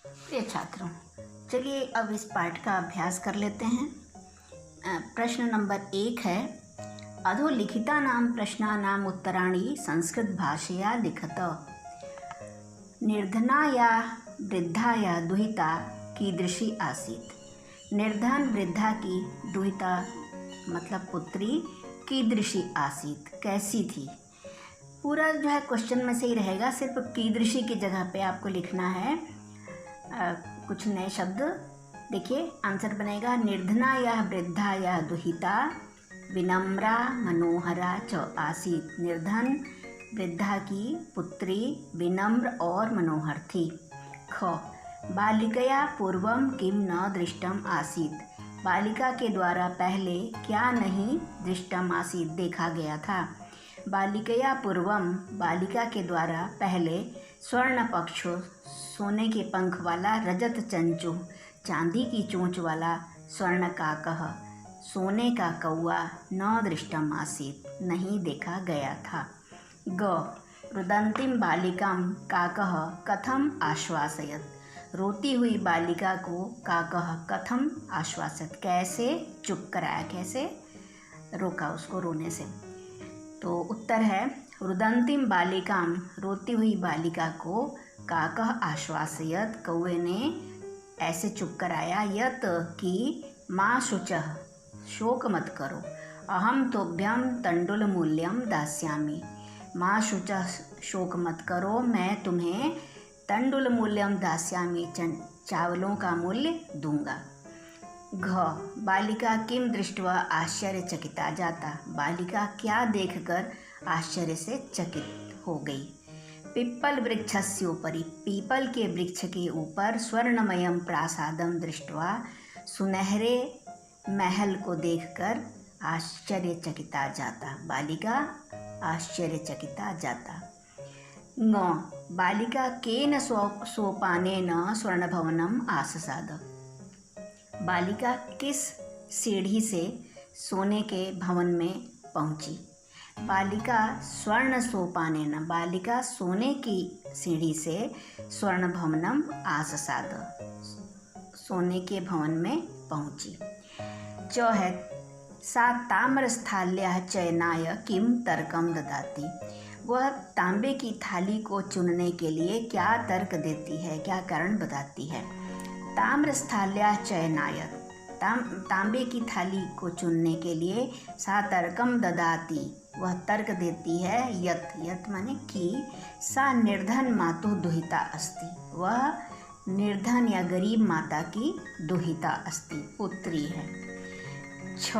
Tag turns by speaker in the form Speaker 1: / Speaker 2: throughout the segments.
Speaker 1: प्रिय छात्रों, चलिए अब इस पाठ का अभ्यास कर लेते हैं। प्रश्न नंबर 1 है, अधोलिखितानां प्रश्नानाम् उत्तराणि संस्कृतभाषया लिखत। निर्धनाया वृद्धाया दुहिता कीदृशी आसीत्। निर्धन वृद्धा की दुहिता मतलब पुत्री कीदृशी आसीत्, कैसी थी। पूरा जो है क्वेश्चन में से ही रहेगा, सिर्फ कीदृशी की जगह पे आपको लिखना है कुछ नए शब्द। देखिए आंसर बनेगा, निर्धना या वृद्धा या दुहिता विनम्रा मनोहरा च आसीत्। निर्धन वृद्धा की पुत्री विनम्र और मनोहर थी। ख, बालिकया पूर्वम किम न दृष्टम आसीत्। बालिका के द्वारा पहले क्या नहीं दृष्टम आसीत् देखा गया था। बालिकया पूर्वम बालिका के द्वारा पहले स्वर्ण पक्षो सोने के पंख वाला, रजत चंचु चांदी की चोंच वाला, स्वर्ण काकः सोने का कौआ न दृष्टम आसीत् नहीं देखा गया था। ग, रुदंतीम बालिकां काकः कथम आश्वासयत्। रोती हुई बालिका को काकः कथम आश्वासयत् कैसे चुप कराया, कैसे रोका उसको रोने से। तो उत्तर है, रुदंतीम बालिकां रोती हुई बालिका को काकः आश्वासयत् कौए ने ऐसे चुप कराया, यत कि माँ शुचः शोक मत करो, अहम तोभ्यम तंडुल मूल्यम दास्यामि। माँ शुचः शोक मत करो, मैं तुम्हें तंडुल मूल्यम दास्यामि चावलों का मूल्य दूंगा। घ, बालिका किम दृष्ट्वा आश्चर्यचकिता जाता। बालिका क्या देखकर आश्चर्य से चकित हो गई। पिप्पल वृक्षस्योपरि पीपल के वृक्ष के ऊपर स्वर्णमयम प्रासादम दृष्ट्वा सुनहरे महल को देखकर आश्चर्यचकिता जाता। बालिका आश्चर्यचकिता जाता। ङ, बालिका केन सोपानेन स्वर्णभवनम आससाद। बालिका किस सीढ़ी से सोने के भवन में पहुंची। बालिका स्वर्ण सोपानेन बालिका सोने की सीढ़ी से स्वर्ण भवनम आससाद सोने के भवन में पहुंची। च है, सा ताम्रस्थाल्या चयनाय किम तर्कम ददाति। वह तांबे की थाली को चुनने के लिए क्या तर्क देती है, क्या कारण बताती है। ताम्रस्थाल्या चयनाय तांबे की थाली को चुनने के लिए सा तर्कम ददाति वह तर्क देती है, यत यत माने कि सा निर्धन मातु दुहिता अस्ति वह निर्धन या गरीब माता की दुहिता अस्ति पुत्री है। छ,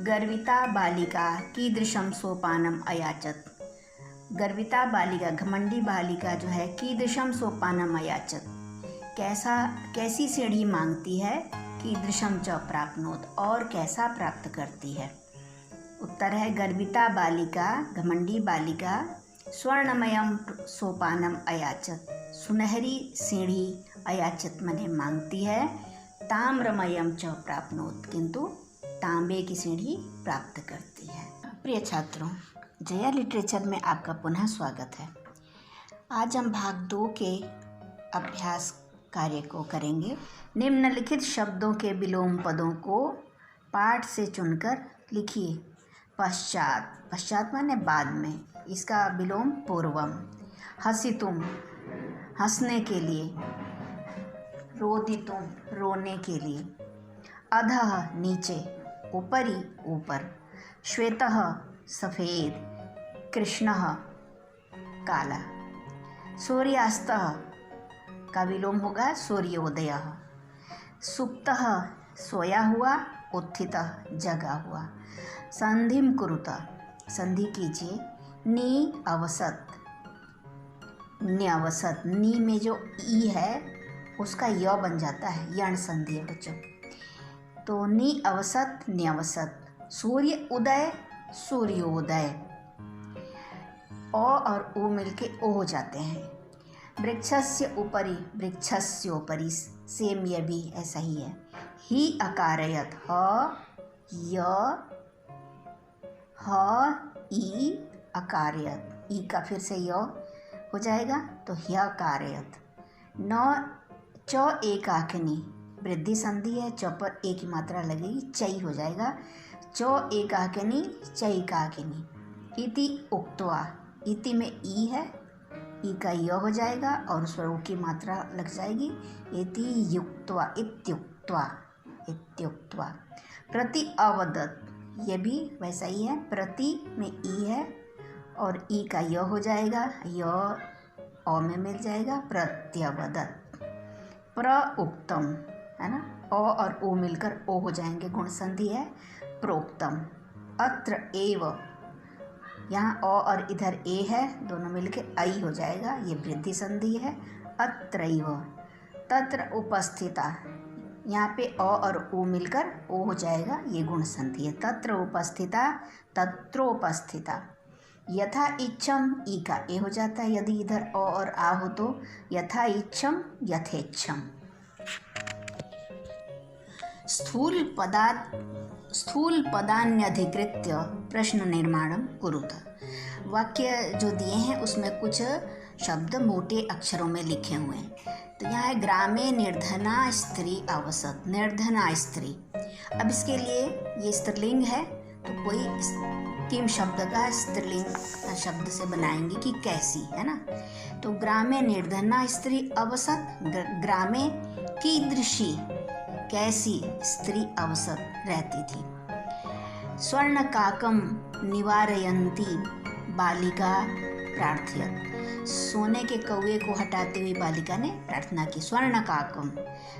Speaker 1: गर्विता बालिका कीदृशम सोपानम अयाचत। गर्विता बालिका घमंडी बालिका जो है कीदृशम सोपानम अयाचत कैसी सीढ़ी मांगती है। कीदृशम च प्राप्नोत और कैसा प्राप्त करती है। उत्तर है, गर्विता बालिका घमंडी बालिका स्वर्णमयम सोपानम अयाचत सुनहरी सीढ़ी अयाचत मने मांगती है। ताम्रमयम च प्राप्नोत किंतु तांबे की सीढ़ी प्राप्त करती है। प्रिय छात्रों, जया लिटरेचर में आपका पुनः स्वागत है। आज हम भाग 2 के अभ्यास कार्य को करेंगे। निम्नलिखित शब्दों के विलोम पदों को पाठ से चुनकर लिखिए। पश्चात, पश्चात माने बाद में, इसका विलोम पूर्वम। हसितुम हंसने के लिए, रोदितुम रोने के लिए, अधः नीचे, उपरि ऊपर, श्वेतः सफ़ेद, कृष्णः काला। सूर्यास्तः का विलोम होगा सूर्योदय। सुप्तः सोया हुआ, उत्थितः जगा हुआ। संधिम कुरुत संधि कीजिए। नी अवसत न्यवसत नी में जो ई है उसका य बन जाता है, यण संधि है बच्चों। तो नी अवसत न्यवसत। सूर्य उदय सूर्योदय, अ और उ मिलके ओ हो जाते हैं। वृक्षस्य उपरि वृक्षस्योपरि, सेम ये भी ऐसा ही है। ही अकारयत ह य ह ई अकारयत, ई का फिर से य हो जाएगा तो ह्य कारयत। न चौ एकाकिनी, वृद्धि संधि है, चौ पर ए की मात्रा लगेगी, चई हो जाएगा। चौ एकाकिनी चैकाकिनी। इति उक्त्वा, इति में ई है, ई का य हो जाएगा और उस पर उ की मात्रा लग जाएगी। इति युक्त्वा, इत्युक्त्वा, इत्युक्त्वा। प्रति अवदत्, ये भी वैसा ही है, प्रति में ई है और ई का य हो जाएगा, य अ में मिल जाएगा, प्रत्यवदत्। प्रउक्तम, है ना, अ और ओ मिलकर ओ हो जाएंगे, गुण संधि है, प्रोक्तम। अत्र एव, यहाँ अ और इधर ए है, दोनों मिलके ऐ हो जाएगा, ये वृद्धि संधि है। अत्रैव। तत्र उपस्थिता, यहाँ पे अ और उ मिलकर ओ हो जाएगा, ये गुण संधि है। तत्र उपस्थिता, तत्रोपस्थिता। यथा इच्छम, ई का ए हो जाता है यदि इधर अ और आ हो तो। यथा इच्छम, यथेच्छम। स्थूल पदान्यधिकृत्य प्रश्न निर्माणम कुरुत। वाक्य जो दिए हैं उसमें कुछ शब्द मोटे अक्षरों में लिखे हुए हैं। तो यहाँ है ग्रामे निर्धना स्त्री अवसत, निर्धना स्त्री। अब इसके लिए ये स्त्रीलिंग है तो कोई किम शब्द का स्त्रीलिंग शब्द से बनाएंगे कि कैसी, है ना। तो ग्रामे निर्धना स्त्री अवसत, ग्रामे कीदृशी, कैसी स्त्री अवसत रहती थी। स्वर्ण काकम निवारयंती बालिका प्रार्थयत, सोने के कौवे को हटाते हुए बालिका ने प्रार्थना की। स्वर्ण काकम,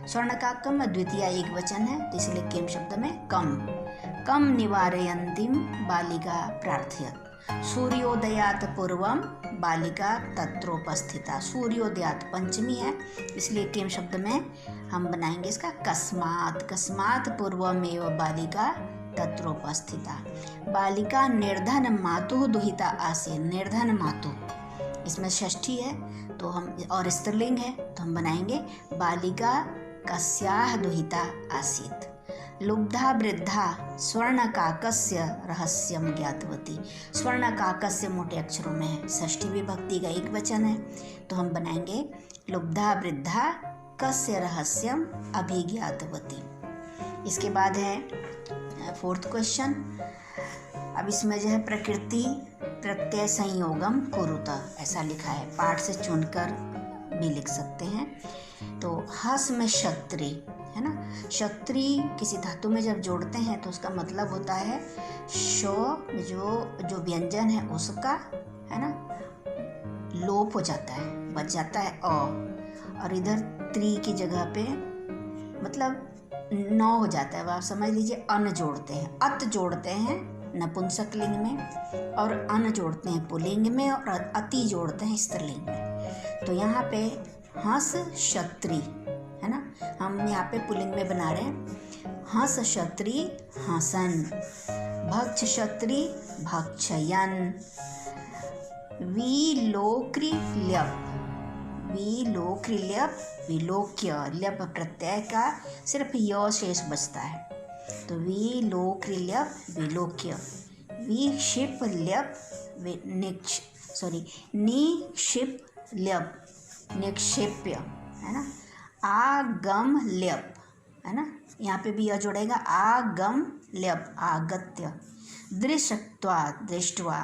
Speaker 1: स्वर्ण काकम द्वितीय एक वचन है तो इसलिए किम शब्द में कम। कम निवारयंतीम बालिका प्रार्थयत। सूर्योदयात पूर्वम बालिका तत्रोपस्थिता, सूर्योदयात पंचमी है इसलिए किम शब्द में हम बनाएंगे इसका कस्मात। कस्मात पूर्वमेव बालिका तत्रोपस्थिता। बालिका निर्धन मातुः दुहिता आसीत्, निर्धन मातुः, इसमें षष्ठी है तो हम, और स्त्रीलिंग है तो हम बनाएंगे बालिका कस्याः दुहिता आसीत्। लुब्धा वृद्धा स्वर्णकाकस्य रहस्यम ज्ञातवती। स्वर्णकाकस्य मोटे अक्षरों में है, षष्ठी विभक्ति का एक वचन है तो हम बनाएंगे लुब्धा वृद्धा कस्य रहस्यम अभिज्ञातवती। इसके बाद है फोर्थ क्वेश्चन। अब इसमें जो है प्रकृति प्रत्यय संयोगम कुरुत ऐसा लिखा है, पाठ से चुनकर भी लिख सकते हैं। तो हस में क्षत्रि, है ना, क्षत्रि किसी धातु में जब जोड़ते हैं तो उसका मतलब होता है शो, जो व्यंजन है उसका, है ना, लोप हो जाता है, बच जाता है अ, और इधर त्रि की जगह पे मतलब नौ हो जाता है। आप समझ लीजिए अन जोड़ते हैं, अत जोड़ते हैं नपुंसक लिंग में और अन जोड़ते हैं पुल्लिंग में और अति जोड़ते हैं स्त्रीलिंग में। तो यहाँ पे हंस क्षत्रि, है ना, हम यहाँ पे पुल्लिंग में बना रहे हैं। हंस क्षत्रि हसन, भक्ष क्षत्रि भक्षयन, विलोक्रिल्यप, विलोक्रिल्यप विलोक्य, ल्यप प्रत्यय का सिर्फ य शेष बचता है तो विलोक्रिल्यप विलोक्य। विक्षिप्ल्यप निक्षिप्ल्यप निक्षेप्य, है ना। आगम ल्यप, है ना, यहाँ पे भी यह जोड़ेगा आगम ल्यप आगत्य। दृष्टवा दृष्टवा,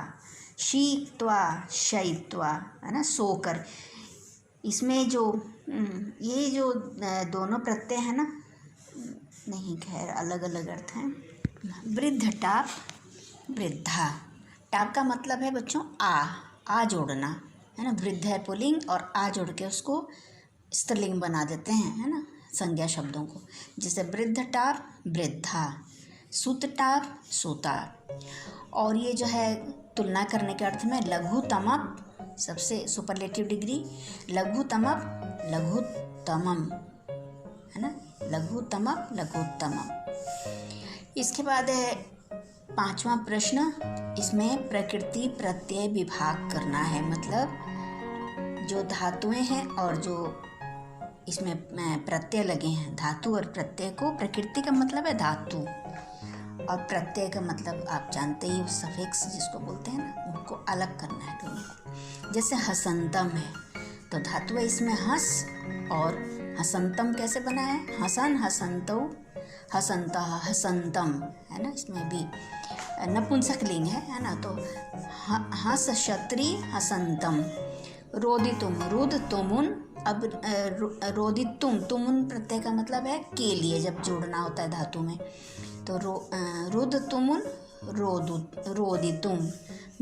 Speaker 1: शीत्वा शयित्वा, है ना, सोकर। इसमें जो ये जो दोनों प्रत्यय है ना, नहीं खैर अलग अलग अर्थ हैं। वृद्ध टाप वृद्धा, टाप का मतलब है बच्चों आ जोड़ना, है ना। वृद्ध है पुल्लिंग और आ जोड़ के उसको स्त्रीलिंग बना देते हैं, है ना, संज्ञा शब्दों को। जैसे वृद्ध टाप वृद्धा, सुत टाप सूता। और ये जो है तुलना करने के अर्थ में लघुतमप सबसे सुपरलेटिव डिग्री, लघुतमप लघुत्तमम, है ना, लघुतमप लघुत्तमम। इसके बाद है पांचवा प्रश्न, इसमें प्रकृति प्रत्यय विभाग करना है। मतलब जो धातुएं हैं और जो इसमें प्रत्यय लगे हैं, धातु और प्रत्यय को, प्रकृति का मतलब है धातु और प्रत्यय का मतलब आप जानते ही सफिक्स जिसको बोलते हैं ना, उनको अलग करना है दोनों को। जैसे हसंतम है तो धातु है इसमें हस और हसंतम कैसे बना है? हसन हसंतो हसंता हसंतम, है ना, इसमें भी नपुंसकलिंग है ना। तो हस क्षत्रि हसंतम। रोदितुम रुद तुमुन। अब रोदितुम, तुमुन प्रत्यय का मतलब है के लिए, जब जोड़ना होता है धातु में। तो रुद तुमुन रोदितुम।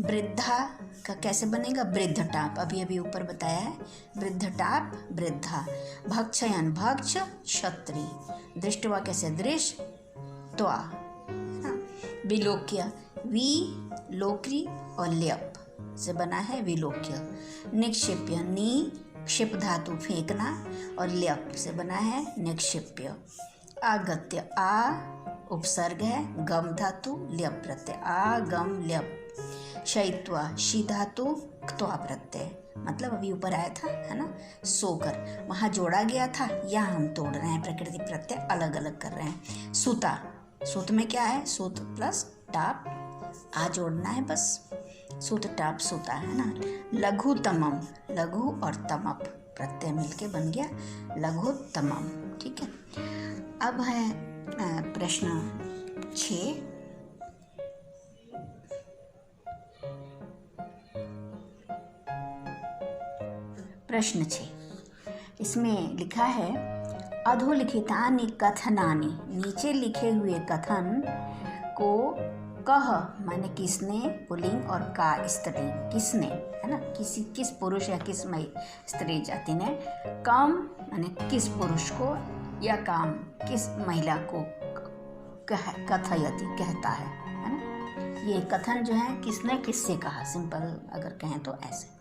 Speaker 1: वृद्धा का कैसे बनेगा? वृद्ध टाप, अभी अभी ऊपर बताया है, वृद्ध टाप वृद्धा। भक्षयन भक्ष क्षत्रि। दृष्टवा कैसे? दृष्ट त्वा। विलोक्य वि लोक्री और ल्यप से बना है विलोक्य। निक्षिप्य नी क्षिप धातु फेंकना और ल्यप से बना है निक्षिप्य। आगत्य आ उपसर्ग है, गम धातु ल्यप प्रत्यय, आ गम ल्यप। शयित्वा शी धातु क्त्वा प्रत्यय, मतलब अभी ऊपर आया था, है ना, सोकर, वहाँ जोड़ा गया था, यहाँ हम तोड़ रहे हैं, प्रकृति प्रत्यय अलग अलग कर रहे हैं। सुता, सुत में क्या है? सुत प्लस टाप, आ जोड़ना है बस, सुत टाप सुता, है ना। लघु तमम, लघु और तमप प्रत्यय मिलके बन गया लघु तमम। ठीक है, अब है प्रश्न 6। प्रश्न 6, इसमें लिखा है अधोलिखितानि कथनानि, नीचे लिखे हुए कथन को कह माने किसने पुल्लिंग और का स्त्रीलिंग, किसने, है ना, किस पुरुष या किस स्त्री जाति ने, काम माने किस पुरुष को, या काम किस महिला को कथयति कहता है ना। ये कथन जो है किसने किससे कहा, सिंपल अगर कहें तो ऐसे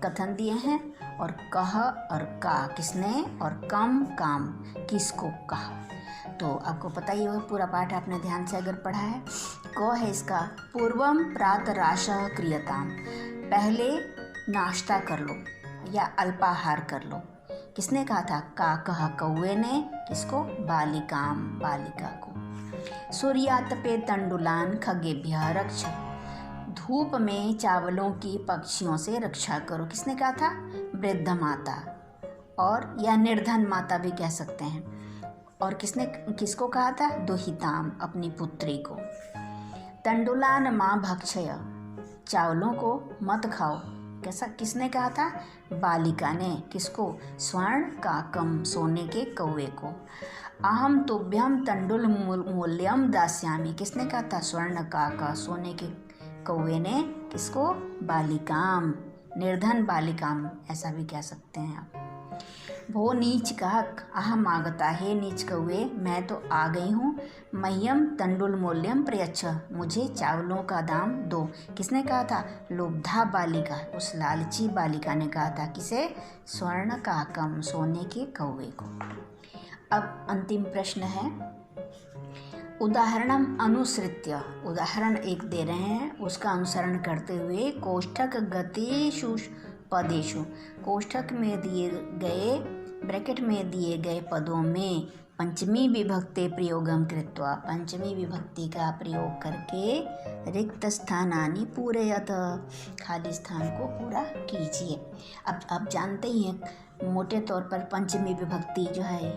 Speaker 1: कथन दिए हैं, और कह और का किसने, और कम काम किसको कहा। तो आपको पता ही होगा, पूरा पाठ आपने ध्यान से अगर पढ़ा है। क है इसका पूर्वम प्रातराशः क्रियताम, पहले नाश्ता कर लो या अल्पाहार कर लो। किसने कहा था? का कहा कौवे ने, किसको? बालिकाम, बालिका को। सूर्यातपे तंडुलान खगेभ्यः रक्ष, धूप में चावलों की पक्षियों से रक्षा करो। किसने कहा था? वृद्ध माता, और या निर्धन माता भी कह सकते हैं। और किसने किसको कहा था? दुहिताम, अपनी पुत्री को। तंडुलान माँ भक्षय, चावलों को मत खाओ। कैसा किसने कहा था? बालिका ने। किसको? स्वर्ण काकम, सोने के कौवे को। अहम तुभ्यम तंडुल मूल्यम दास्यामी, किसने कहा था? स्वर्ण काका, सोने के कौवे ने। किसको? बालिकाम, निर्धन बालिकाम ऐसा भी कह सकते हैं आप। वो नीच कहा अहम आगता, है नीच कौवे मैं तो आ गई हूँ। मह्यम तंडुल मूल्यम प्रयच्छ, मुझे चावलों का दाम दो। किसने कहा था? लुब्धा बालिका, उस लालची बालिका ने कहा था। किसे? स्वर्ण काकम, सोने के कौवे को। अब अंतिम प्रश्न है, उदाहरणम अनुसृत्य, उदाहरण एक दे रहे हैं, उसका अनुसरण करते हुए कोष्ठक गतेषु पदेषु, कोष्ठक में दिए गए, ब्रैकेट में दिए गए पदों में पंचमी विभक्ति प्रयोगम कृत्वा, पंचमी विभक्ति का प्रयोग करके रिक्त स्थानानि पूरयत, खाली स्थान को पूरा कीजिए। अब आप जानते ही हैं मोटे तौर पर पंचमी विभक्ति जो है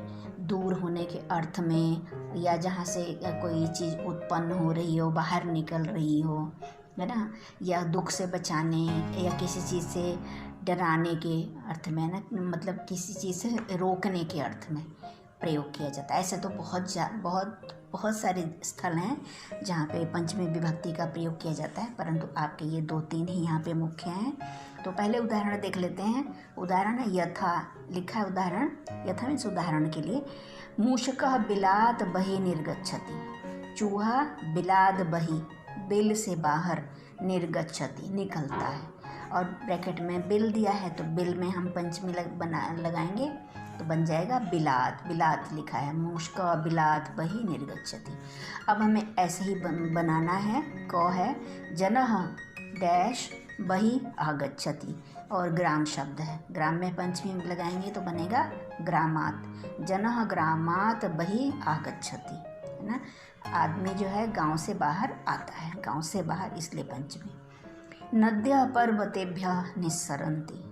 Speaker 1: दूर होने के अर्थ में, या जहाँ से कोई चीज़ उत्पन्न हो रही हो, बाहर निकल रही हो, है ना, या दुख से बचाने या किसी चीज़ से डराने के अर्थ में, ना, मतलब किसी चीज़ से रोकने के अर्थ में प्रयोग किया जाता है। ऐसे तो बहुत सारे स्थल हैं जहाँ पे पंचमी विभक्ति का प्रयोग किया जाता है, परंतु आपके ये 2-3 ही यहाँ पे मुख्य हैं। तो पहले उदाहरण देख लेते हैं। उदाहरण है यथा, लिखा है उदाहरण, यथा मीन्स उदाहरण के लिए। मूषकः बिलात बहि निर्गच्छति, चूहा बिलाद बहि, बिल से बाहर, निर्गच्छति निकलता है, और ब्रैकेट में बिल दिया है तो बिल में हम पंचमी लगाएंगे तो बन जाएगा बिलात, बिलात लिखा है, मूषक बिलात बहि निर्गच्छति। अब हमें ऐसे ही बनाना है। क है जनः डैश बहि आगच्छति, और ग्राम शब्द है, ग्राम में पंचमी लगाएंगे तो बनेगा ग्रामात, जनः ग्रामात बहि आगच्छति, है ना, आदमी जो है गांव से बाहर आता है, गांव से बाहर, इसलिए पंचमी। नद्यः पर्वतेभ्यः निस्सरन्ति,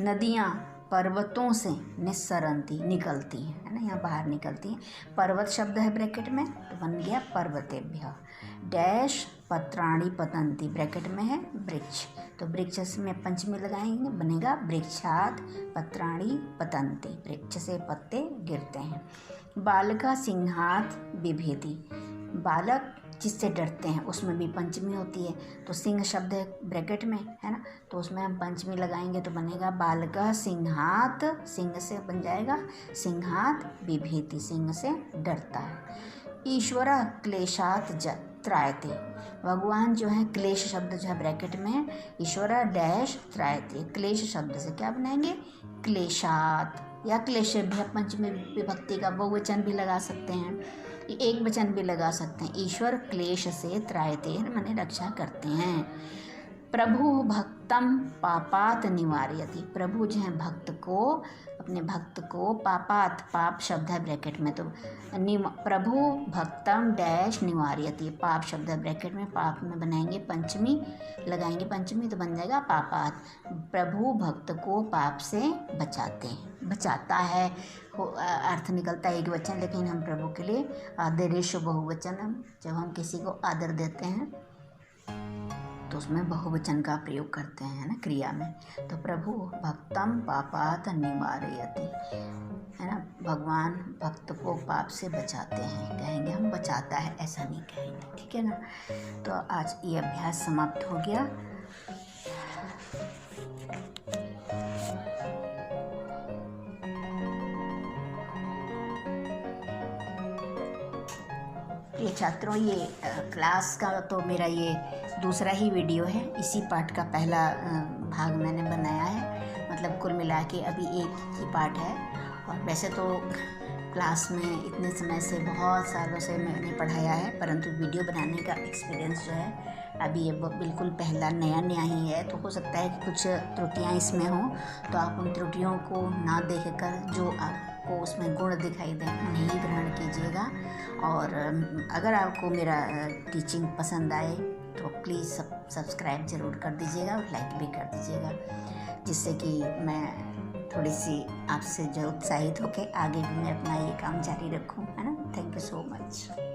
Speaker 1: नदियाँ पर्वतों से निस्सरन्ति निकलती है ना, यहाँ बाहर निकलती है। पर्वत शब्द है ब्रैकेट में तो बन गया पर्वतेभ्यः। डैश पत्राणि पतन्ति ब्रैकेट में है वृक्ष, तो वृक्ष में पंचमी लगाएंगे बनेगा वृक्षात् पत्राणि पतन्ति, वृक्ष से पत्ते गिरते हैं। बालका सिंहात् बिभेति, बालक जिससे डरते हैं उसमें भी पंचमी होती है, तो सिंह शब्द है ब्रैकेट में है ना, तो उसमें हम पंचमी लगाएंगे तो बनेगा बालकः सिंहात्, सिंह से बन जाएगा सिंहात् बिभेति, सिंह से डरता है। ईश्वरः क्लेशात् त्रायते, भगवान जो है क्लेश शब्द जो है ब्रैकेट में है, ईश्वरः डैश त्रायते, क्लेश शब्द से क्या बनाएंगे क्लेशात् या क्लेशेभ्यः, पंचमी विभक्ति का बहुवचन भी लगा सकते हैं, एक वचन भी लगा सकते हैं। ईश्वर क्लेश से त्रायते माने रक्षा करते हैं। प्रभु भक्तम पापात निवारयति, प्रभु जो है भक्त को, अपने भक्त को पापात, पाप शब्द है ब्रैकेट में तो प्रभु भक्तम डैश निवारयति, पाप शब्द है ब्रैकेट में, पाप में बनाएंगे पंचमी लगाएंगे पंचमी तो बन जाएगा पापात, प्रभु भक्त को पाप से बचाता है, अर्थ निकलता है एक वचन, लेकिन हम प्रभु के लिए आदरेश बहुवचन, जब हम किसी को आदर देते हैं तो उसमें बहुवचन का प्रयोग करते हैं ना क्रिया में। तो प्रभु भक्तम पापात निवारयति है ना, भगवान भक्त को पाप से बचाते हैं, कहेंगे हम बचाता है, ऐसा नहीं कहेंगे, ठीक है ना। तो आज ये अभ्यास समाप्त हो गया। ये छात्रों, ये क्लास का तो मेरा ये दूसरा ही वीडियो है, इसी पाठ का पहला भाग मैंने बनाया है, मतलब कुल मिला के अभी एक ही पाठ है। और वैसे तो क्लास में इतने समय से बहुत सालों से मैंने पढ़ाया है, परंतु वीडियो बनाने का एक्सपीरियंस जो है अभी ये बिल्कुल पहला नया ही है, तो हो सकता है कि कुछ त्रुटियां इसमें हों, तो आप उन त्रुटियों को ना देखकर जो आपको उसमें गुण दिखाई दें उन्हें ही ग्रहण कीजिएगा। और अगर आपको मेरा टीचिंग पसंद आए तो प्लीज़ सब्सक्राइब ज़रूर कर दीजिएगा और लाइक भी कर दीजिएगा, जिससे कि मैं थोड़ी सी आपसे जो उत्साहित होकर आगे भी मैं अपना ये काम जारी रखूँ, है ना। Thank you so much.